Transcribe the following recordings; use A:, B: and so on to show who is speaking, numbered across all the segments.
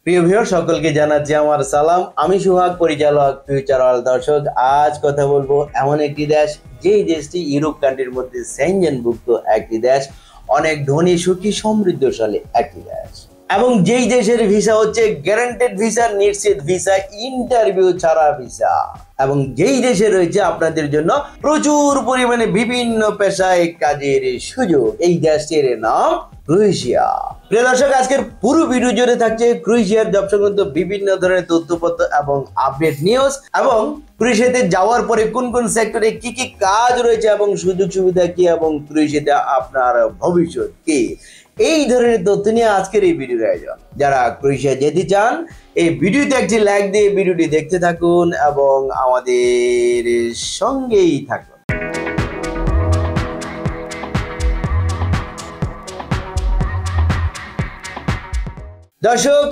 A: প্রিয় ভিউয়ার সকলকে জানাচ্ছি আমার সালাম। আমি সুহাগ, পরিচালক ফিউচার ওয়ার্ল্ড। দর্শক, আজ কথা বলবো এমন একটি দেশ, যেই দেশটি ইউরোপ কান্ট্রির মধ্যে সেনজেনভুক্ত একটি দেশ, অনেক ধনী, সুখী, সমৃদ্ধশালী একটি দেশ, এবং যেই দেশের ভিসা হচ্ছে গ্যারান্টেড ভিসা, নিশ্চিত ভিসা, ইন্টারভিউ ছাড়া ভিসা, এবং যেই দেশে রয়েছে আপনাদের জন্য প্রচুর পরিমাণে বিভিন্ন পেশায় কাজের সুযোগ। এই দেশটির নাম ক্রোয়েশিয়া। প্রিয় দর্শক, আজকের পুরো ভিডিও জুড়ে থাকছে ক্রোয়েশিয়ার জব সংক্রান্ত বিভিন্ন ধরনের তথ্যপত্র এবং আপডেট নিউজ, এবং ক্রোয়েশিয়াতে যাওয়ার পরে কোন কোন সেক্টরে কি কি কাজ রয়েছে এবং সুযোগ সুবিধা কি, এবং ক্রোয়েশিয়াতে আপনার ভবিষ্যৎ কি, এই ধরনের তথ্য নিয়ে আজকের এই ভিডিওর আয়োজন। যারা ক্রোয়েশিয়া যেতে চান, এই ভিডিওতে একটি লাইক দিয়ে ভিডিওটি দেখতে থাকুন এবং আমাদের সঙ্গেই থাকুন। দর্শক,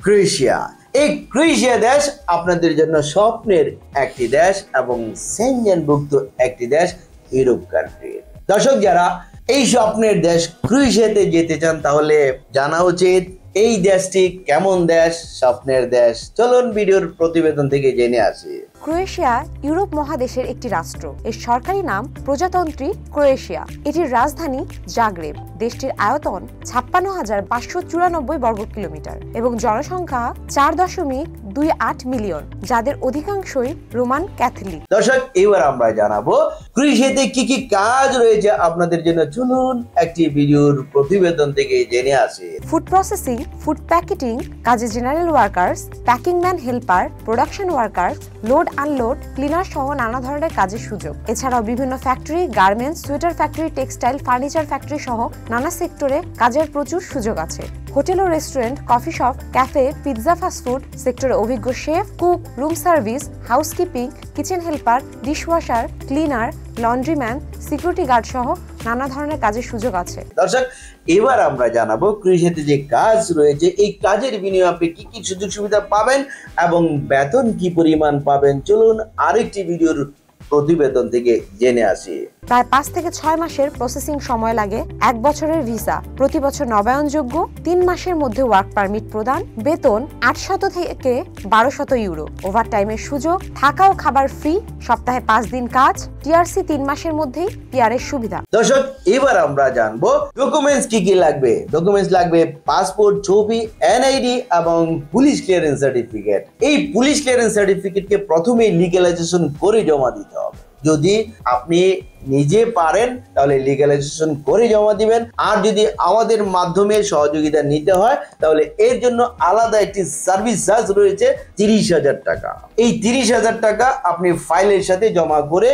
A: ক্রোয়েশিয়া, এই ক্রোয়েশিয়া দেশ আপনাদের জন্য স্বপ্নের একটি দেশ এবং সেনজেনভুক্ত একটি দেশ ইউরোপ কান্ট্রির। দর্শক, যারা এই স্বপ্নের দেশ ক্রোয়েশিয়াতে যেতে চান, তাহলে জানা উচিত এই দেশটি কেমন দেশ, স্বপ্নের দেশ। চলুন ভিডিওর প্রতিবেদন থেকে জেনে আসি।
B: ক্রোয়েশিয়া ইউরোপ মহাদেশের একটি রাষ্ট্র। এর সরকারি নাম প্রজাতন্ত্রী ক্রোয়েশিয়া। এটির রাজধানী জাগ্রেব। দেশটির আয়তন 56,594 বর্গ কিলোমিটার এবং জনসংখ্যা 4.28 মিলিয়ন, যাদের অধিকাংশই রোমান ক্যাথলিক।
A: দর্শক, এবার আমরা জানাবো ক্রোয়েশিয়াতে কি কি কাজ রয়েছে আপনাদের জন্য। চলুন একটি ভিডিওর প্রতিবেদন থেকে জেনে আসি।
B: ফুড প্রসেসিং, ফুড প্যাকেটিং, কাজে general workers, packing man, helper, production workers, load unload, cleaner সহ নানা ধরনের কাজের সুযোগ। এছাড়াও বিভিন্ন factory, garments, sweater factory, textile, furniture factory সহ নানা সেক্টরে কাজের প্রচুর সুযোগ আছে। হোটেল ও restaurant, coffee shop, cafe, pizza, fast food সেক্টরে অভিজ্ঞ chef, cook, room service, housekeeping, kitchen helper, dishwasher, cleaner, laundryman, security guard সহ নানা ধরনের কাজের সুযোগ আছে।
A: দর্শক, এবার আমরা জানাবো ক্রোয়েশিয়াতে যে কাজ রয়েছে, এই কাজের বিনিময়ে আপনি কি কি সুযোগ সুবিধা পাবেন এবং বেতন কি পরিমাণ পাবেন। চলুন আরেকটি ভিডিওর প্রতিবেদন থেকে জেনে আসি।
B: প্রায় 5 থেকে 6 মাসের প্রসেসিং সময় লাগে। 1 বছরের ভিসা, প্রতি বছর নবায়নযোগ্য, 3 মাসের মধ্যে ওয়ার্ক পারমিট প্রদান, বেতন 800 থেকে 1200 ইউরো, ওভারটাইমের সুযোগ, থাকা ও খাবার ফ্রি, সপ্তাহে 5 দিন কাজ, টিআরসি 3 মাসের মধ্যেই পিআরের সুবিধা।
A: দর্শক, এবার আমরা জানবো ডকুমেন্টস কি কি লাগবে। ডকুমেন্টস লাগবে পাসপোর্ট, ছবি, এনআইডি এবং পুলিশ ক্লিয়ারেন্স সার্টিফিকেট। এই পুলিশ ক্লিয়ারেন্স সার্টিফিকেটকে প্রথমেই লিগ্যালাইজেশন করে জমা দিতে হবে। যদি আপনি নিজে পারেন তাহলে লিগ্যালাইজেশন করে জমা দিবেন, আর যদি আমাদের মাধ্যমে সহযোগিতা নিতে হয় তাহলে এর জন্য আলাদা একটি সার্ভিস চার্জ রয়েছে 30,000 টাকা। এই 30,000 টাকা আপনি ফাইলের সাথে জমা করে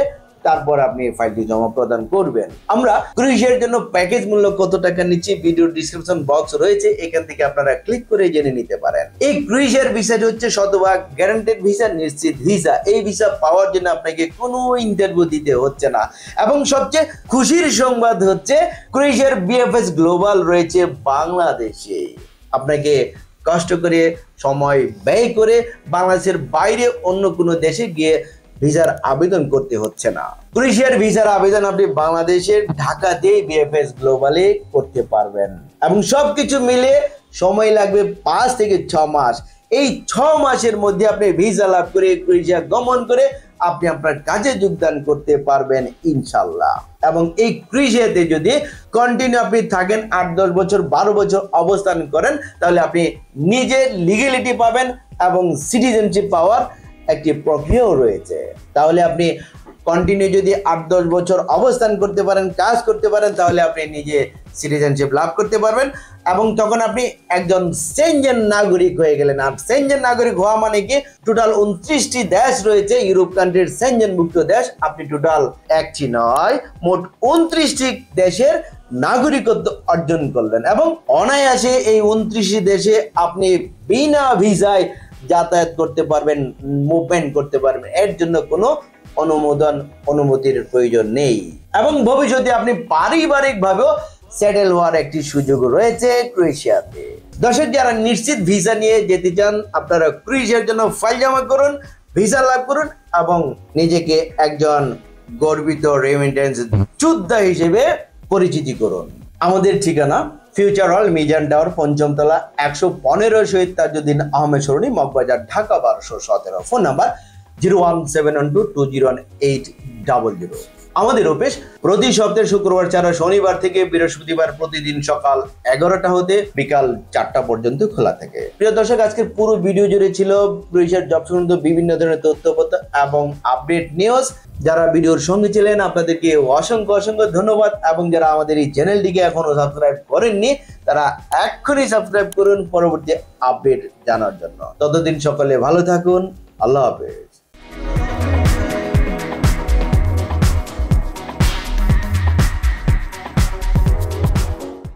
A: তারপর আপনি ফাইলটি জমা প্রদান করবেন। আমরা ক্রোয়েশিয়ার জন্য প্যাকেজ মূল্য কত টাকা নিচ্ছি, ভিডিও ডিসক্রিপশন বক্স রয়েছে, এখান থেকে আপনারা ক্লিক করে জেনে নিতে পারেন। এই ক্রোয়েশিয়ার ভিসাটি হচ্ছে শতভাগ গ্যারান্টেড ভিসা, নিশ্চিত ভিসা। এই ভিসা পাওয়ার জন্য আপনাকে কোনো ইন্টারভিউ দিতে হচ্ছে না, এবং সবচেয়ে খুশির সংবাদ হচ্ছে ক্রোয়েশিয়ার বিএফএস গ্লোবাল রয়েছে বাংলাদেশে। আপনাকে কষ্ট করে, সময় ব্যয় করে বাংলাদেশের বাইরে অন্য কোনো দেশে গিয়ে ভিসার আবেদন করতে হচ্ছে না। ক্রোয়েশিয়ার ভিসার আবেদন আপনি বাংলাদেশের ঢাকাতে বিএফএস গ্লোবালে করতে পারবেন, এবং সবকিছু মিলে সময় লাগবে 5 থেকে 6 মাস। এই 6 মাসের মধ্যে আপনি ভিসা লাভ করে ক্রোয়েশিয়া গমন করে আপনি আপনার কাজে যোগদান করতে পারবেন ইনশাল্লাহ। এবং এই ক্রোয়েশিয়াতে যদি কন্টিনিউ আপনি থাকেন, 8-10 বছর, 12 বছর অবস্থান করেন, তাহলে আপনি নিজে লিগ্যালিটি পাবেন এবং সিটিজেনশিপ পাওয়ার একটি প্রক্রিয়াও রয়েছে। তাহলে আপনি কন্টিনিউ যদি 8-10 বছর অবস্থান করতে পারেন, কাজ করতে পারেন, তাহলে আপনি নিজে সিটিজেনশিপ লাভ করতে পারবেন, এবং তখন আপনি একজন সেনজেন নাগরিক হয়ে গেলেন। আর সেনজেন নাগরিক হওয়া মানে কি, টোটাল 29টি দেশ রয়েছে ইউরোপ কান্ট্রির সেনজেনভুক্ত দেশ। আপনি টোটাল একটি নয়, মোট 29টি দেশের নাগরিকত্ব অর্জন করলেন, এবং অনায়াসে এই 29টি দেশে আপনি বিনা ভিসায় যাতায়াত করতে পারবেন, মুভমেন্ট করতে পারবেন। এর জন্য কোনো অনুমতির প্রয়োজন নেই, এবং ভবিষ্যতে আপনি পারিবারিক ভাবেও সেটেল হওয়ার একটি সুযোগ রয়েছে ক্রোয়েশিয়াতে। দর্শক, যারা নিশ্চিত ভিসা নিয়ে যেতে চান, আপনারা ক্রোয়েশিয়ার জন্য ফাইল জমা করুন, ভিসা লাভ করুন, এবং নিজেকে একজন গর্বিত রেমিটেন্স যোদ্ধা হিসেবে পরিচিতি করুন। আমাদের ঠিকানা ফিউচার হল, মিজান টাওয়ার, পঞ্চম তলা, 115 শহীদ তাজউদ্দিন আহমেদ সরণি, মগবাজার, ঢাকা 1217। Phone number 01712201800। আমাদের অফিস প্রতি সপ্তাহে শুক্রবার ছাড়া শনিবার থেকে বৃহস্পতিবার প্রতিদিন সকাল 11টা হতে বিকাল 4টা পর্যন্ত খোলা থাকে। প্রিয় দর্শক, আজকের পুরো ভিডিও জুড়ে ছিল পুলিশের জব সংক্রান্ত বিভিন্ন ধরনের তথ্যপত্র এবং আপডেট নিউজ। যারা ভিডিওর সঙ্গে ছিলেন আপনাদেরকে অসংখ্য ধন্যবাদ, এবং যারা আমাদের এই চ্যানেলটিকে এখনো সাবস্ক্রাইব করেননি তারা এক্ষুনি সাবস্ক্রাইব করুন পরবর্তী আপডেট জানার জন্য। ততদিন সকলে ভালো থাকুন। আল্লাহ হাফেজ।